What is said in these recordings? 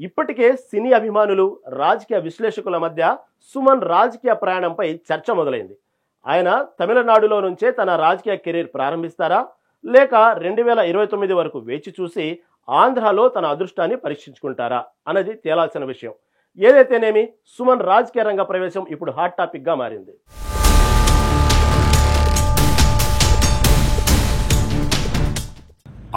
ఇప్పటికే సినీ అభిమానులు రాజకీయ విశ్లేషకుల మధ్య సుమన్ రాజకీయ ప్రయాణంపై చర్చ మొదలైంది. ఆయన తమిళనాడులో నుంచే తన రాజకీయ కెరీర్ ప్రారంభిస్తారా లేక 2029 వరకు వేచి చూసి ఆంధ్రాలో తన అదృష్టాన్ని పరీక్షించుకుంటారా అన్నది తేలాల్సిన విషయం. ఏదైతేనేమి సుమన్ రాజకీయ రంగ ప్రవేశం ఇప్పుడు హాట్ టాపిక్ గా మారింది.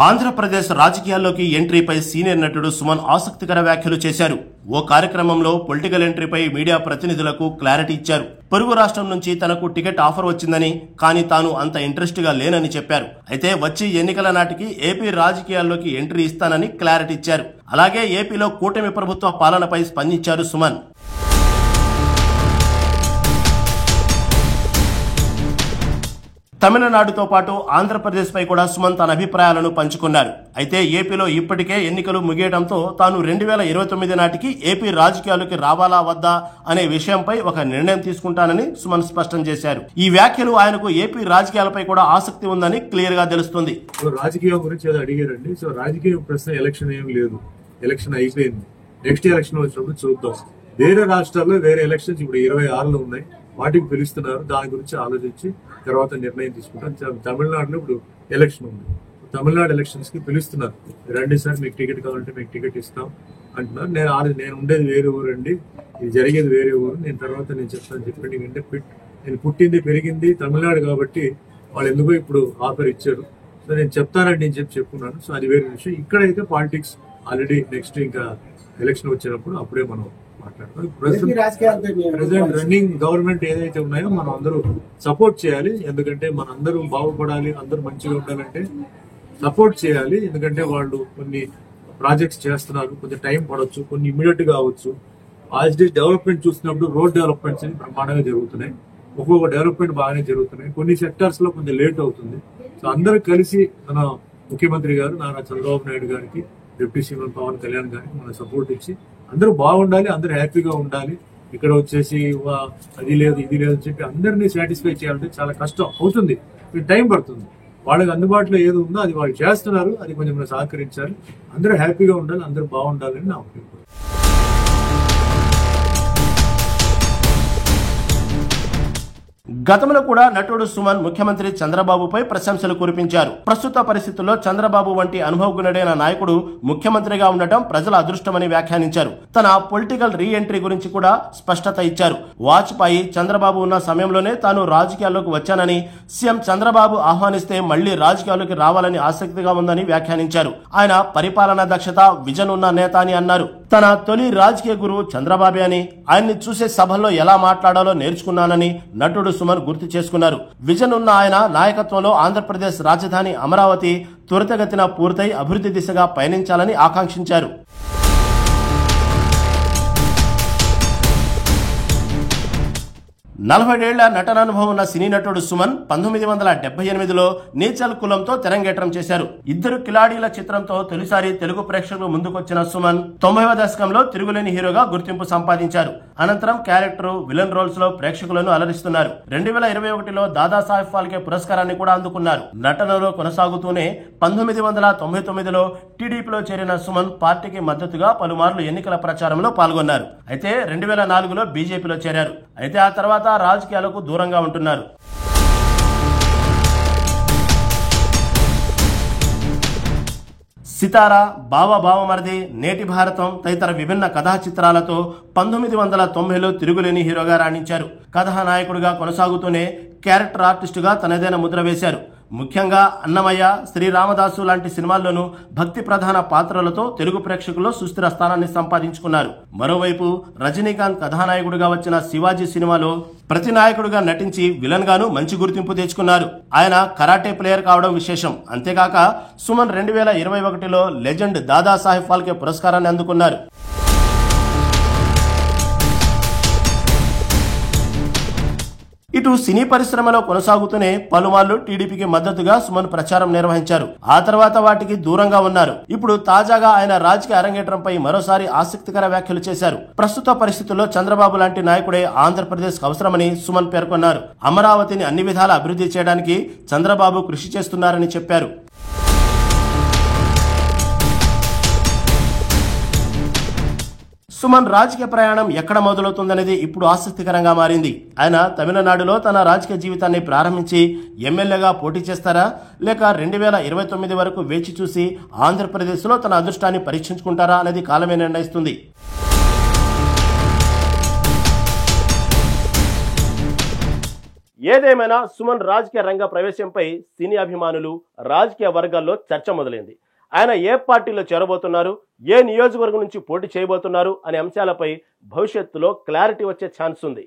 ఆంధ్రప్రదేశ్ రాజకీయాల్లోకి ఎంట్రీపై సీనియర్ నటుడు సుమన్ ఆసక్తికర వ్యాఖ్యలు చేశారు. ఓ కార్యక్రమంలో పొలిటికల్ ఎంట్రీపై మీడియా ప్రతినిధులకు క్లారిటీ ఇచ్చారు. పొరుగు రాష్ట్రం నుంచి తనకు టికెట్ ఆఫర్ వచ్చిందని, కానీ తాను అంత ఇంట్రెస్ట్ గా లేనని చెప్పారు. అయితే వచ్చి ఎన్నికల నాటికి ఏపీ రాజకీయాల్లోకి ఎంట్రీ ఇస్తానని క్లారిటీ ఇచ్చారు. అలాగే ఏపీలో కూటమి ప్రభుత్వ పాలనపై స్పందించారు సుమన్. తమిళనాడుతో పాటు ఆంధ్రప్రదేశ్ పై కూడా సుమన్ తన అభిప్రాయాలను పంచుకున్నారు. అయితే ఏపీలో ఇప్పటికే ఎన్నికలు ముగియడంతో తాను 2029 నాటికి ఏపీ రాజకీయాల్లోకి రావాలా వద్దా అనే విషయంపై ఒక నిర్ణయం తీసుకుంటానని సుమన్ స్పష్టం చేశారు. ఈ వ్యాఖ్యలు ఆయనకు ఏపీ రాజకీయాలపై కూడా ఆసక్తి ఉందని క్లియర్ గా తెలుస్తుంది. రాజకీయం గురించి ఏదో అడిగారండి. సో రాజకీయ ప్రశ్న ఎలక్షన్ ఏం లేదు, ఎలక్షన్ అయిపోయింది. నెక్స్ట్ ఎలక్షన్ వచ్చినప్పుడు చూద్దాం. వేరే రాష్ట్రాల్లో వేరే ఎలక్షన్స్ ఇప్పుడు 26లో ఉన్నాయి, వాటికి పిలుస్తున్నారు. దాని గురించి ఆలోచించి తర్వాత నిర్ణయం తీసుకుంటాం. తమిళనాడులో ఇప్పుడు ఎలక్షన్ ఉంది, తమిళనాడు ఎలక్షన్స్ కి పిలుస్తున్నారు. రండి సార్, మీకు టికెట్ కావాలంటే మీకు టికెట్ ఇస్తాం అంటున్నారు. నేను ఉండేది వేరే ఊరు అండి, ఇది జరిగేది వేరే ఊరు, నేను తర్వాత నేను చెప్తాను చెప్పండి. నేను పుట్టింది పెరిగింది తమిళనాడు కాబట్టి వాళ్ళు ఎందుకో ఇప్పుడు ఆఫర్ ఇచ్చారు. సో నేను చెప్తానండి అని చెప్పుకున్నాను. సో అది వేరే విషయం. ఇక్కడైతే పాలిటిక్స్ ఆల్రెడీ నెక్స్ట్ ఇంకా ఎలక్షన్ వచ్చినప్పుడు అప్పుడే మనం ప్రెసిడెంట్ రన్నింగ్ గవర్నమెంట్ ఏదైతే ఉన్నాయో మనం అందరూ సపోర్ట్ చేయాలి. ఎందుకంటే మనందరూ బాగుపడాలి, అందరూ మంచిగా ఉండాలంటే సపోర్ట్ చేయాలి. ఎందుకంటే వాళ్ళు కొన్ని ప్రాజెక్ట్స్ చేస్తున్నారు, కొంచెం టైం పడవచ్చు, కొన్ని ఇమీడియట్ గా అవ్వచ్చు. ఆల్రెడీ డెవలప్మెంట్ చూసినప్పుడు రోడ్ డెవలప్మెంట్స్ బ్రహ్మాండంగా జరుగుతున్నాయి, ఒక్కొక్క డెవలప్మెంట్ బాగానే జరుగుతున్నాయి. కొన్ని సెక్టర్స్ లో కొంచెం లేట్ అవుతుంది. సో అందరూ కలిసి మన ముఖ్యమంత్రి గారు నారా చంద్రబాబు నాయుడు గారికి, డిప్యూటీ సీఎం పవన్ కళ్యాణ్ గారికి మన సపోర్ట్ ఇచ్చి అందరూ బాగుండాలి, అందరూ హ్యాపీగా ఉండాలి. ఇక్కడ వచ్చేసి అది లేదు ఇది లేదు అని చెప్పి అందరినీ సాటిస్ఫై చేయాలంటే చాలా కష్టం అవుతుంది, టైం పడుతుంది. వాళ్ళకి అందుబాటులో ఏది ఉందో అది వాళ్ళు చేస్తున్నారు, అది కొంచెం మనం సహకరించాలి. అందరూ హ్యాపీగా ఉండాలి, అందరూ బాగుండాలని నా ఒపీనియన్. గతంలో కూడా నటుడు సుమన్ ముఖ్యమంత్రి చంద్రబాబుపై ప్రశంసలు కురిపించారు. ప్రస్తుత పరిస్థితుల్లో చంద్రబాబు వంటి అనుభవజ్ఞుడైన నాయకుడు ముఖ్యమంత్రిగా ఉండటం ప్రజల అదృష్టమని వ్యాఖ్యానించారు. తన పొలిటికల్ రీ ఎంట్రీ గురించి కూడా స్పష్టత ఇచ్చారు. వాజ్పేయి చంద్రబాబు ఉన్న సమయంలోనే తాను రాజకీయాల్లోకి వచ్చానని, సీఎం చంద్రబాబు ఆహ్వానిస్తే మళ్లీ రాజకీయాల్లోకి రావాలని ఆసక్తిగా ఉందని వ్యాఖ్యానించారు. ఆయన పరిపాలనా దక్షత, విజన్ ఉన్న నేత అని అన్నారు. తన తొలి రాజకీయ గురువు చంద్రబాబే అని, ఆయన్ని చూసే సభల్లో ఎలా మాట్లాడాలో నేర్చుకున్నానని నటుడు సుమన్ గుర్తు చేసుకున్నారు. విజన్ ఉన్న ఆయన నాయకత్వంలో ఆంధ్రప్రదేశ్ రాజధాని అమరావతి త్వరితగతిన పూర్తయి అభివృద్ధి దిశగా పయనించాలని ఆకాంక్షించారు. 40 ఏళ్ల నటనానుభవం ఉన్న సినీ నటుడు సుమన్ 1978లో నీచల్ కులంతో తెరంగేట్రం చేశారు. ఇద్దరు కిలాడీల చిత్రంతో తొలిసారి తెలుగు ప్రేక్షకులు ముందుకొచ్చిన సుమన్ 90వ దశకంలో తిరుగులేని హీరోగా గుర్తింపు సంపాదించారు. అనంతరం క్యారెక్టర్, విలన్ రోల్స్ లో ప్రేక్షకులను అలరిస్తున్నారు. 2021లో దాదాసాహెబ్ ఫాల్కే పురస్కారాన్ని కూడా అందుకున్నారు. నటనలో కొనసాగుతూనే 1999లో టీడీపీలో చేరిన సుమన్ పార్టీకి మద్దతుగా పలుమార్లు ఎన్నికల ప్రచారంలో పాల్గొన్నారు. అయితే 2004లో బీజేపీలో చేరారు. అయితే ఆ తర్వాత రాజకీయాలకు దూరంగా ఉంటున్నారు. సితారా, బావమరిది, నేటి భారతం తదితర విభిన్న కథా చిత్రాలతో 1990లో తిరుగులేని హీరోగా రాణించారు. కథానాయకుడిగా కొనసాగుతూనే క్యారెక్టర్ ఆర్టిస్టుగా తనదైన ముద్ర వేశారు. ముఖ్యంగా అన్నమయ్య, శ్రీరామదాసు లాంటి సినిమాల్లోనూ భక్తి ప్రధాన పాత్రలతో తెలుగు ప్రేక్షకుల్లో సుస్థిర స్థానాన్ని సంపాదించుకున్నారు. మరోవైపు రజనీకాంత్ కథానాయకుడిగా వచ్చిన శివాజీ సినిమాలో ప్రతినాయకుడిగా నటించి విలన్ గాను మంచి గుర్తింపు తెచ్చుకున్నారు. ఆయన కరాటే ప్లేయర్ కావడం విశేషం. అంతేకాక సుమన్ 2021లో లెజెండ్ దాదాసాహెబ్ ఫాల్కే పురస్కారాన్ని అందుకున్నారు. ఇటు సినీ పరిశ్రమలో కొనసాగుతూనే పలుమార్లు టీడీపీకి మద్దతుగా సుమన్ ప్రచారం నిర్వహించారు. ఆ తర్వాత వాటికి దూరంగా ఉన్నారు. ఇప్పుడు తాజాగా ఆయన రాజకీయ అరంగేట్రంపై మరోసారి ఆసక్తికర వ్యాఖ్యలు చేశారు. ప్రస్తుత పరిస్థితుల్లో చంద్రబాబు లాంటి నాయకుడే ఆంధ్రప్రదేశ్ అవసరమని సుమన్ పేర్కొన్నారు. అమరావతిని అన్ని విధాలా అభివృద్ధి చేయడానికి చంద్రబాబు కృషి చేస్తున్నారని చెప్పారు. సుమన్ రాజకీయ ప్రయాణం ఎక్కడ మొదలవుతుందనేది ఇప్పుడు ఆసక్తికరంగా మారింది. ఆయన తమిళనాడులో తన రాజకీయ జీవితాన్ని ప్రారంభించి ఎమ్మెల్యేగా పోటీ చేస్తారా, లేక 2029 వరకు వేచి చూసి ఆంధ్రప్రదేశ్లో తన అదృష్టాన్ని పరీక్షించుకుంటారా అనేది కాలమే నిర్ణయిస్తుంది. ఏదేమైనా సుమన్ రాజకీయ రంగ ప్రవేశంపై సినీ అభిమానులు, రాజకీయ వర్గాల్లో చర్చ మొదలైంది. ఆయన ఏ పార్టీలో చేరబోతున్నారు, ఏ నియోజకవర్గం నుంచి పోటీ చేయబోతున్నారు అనే అంశాలపై భవిష్యత్తులో క్లారిటీ వచ్చే ఛాన్స్ ఉంది.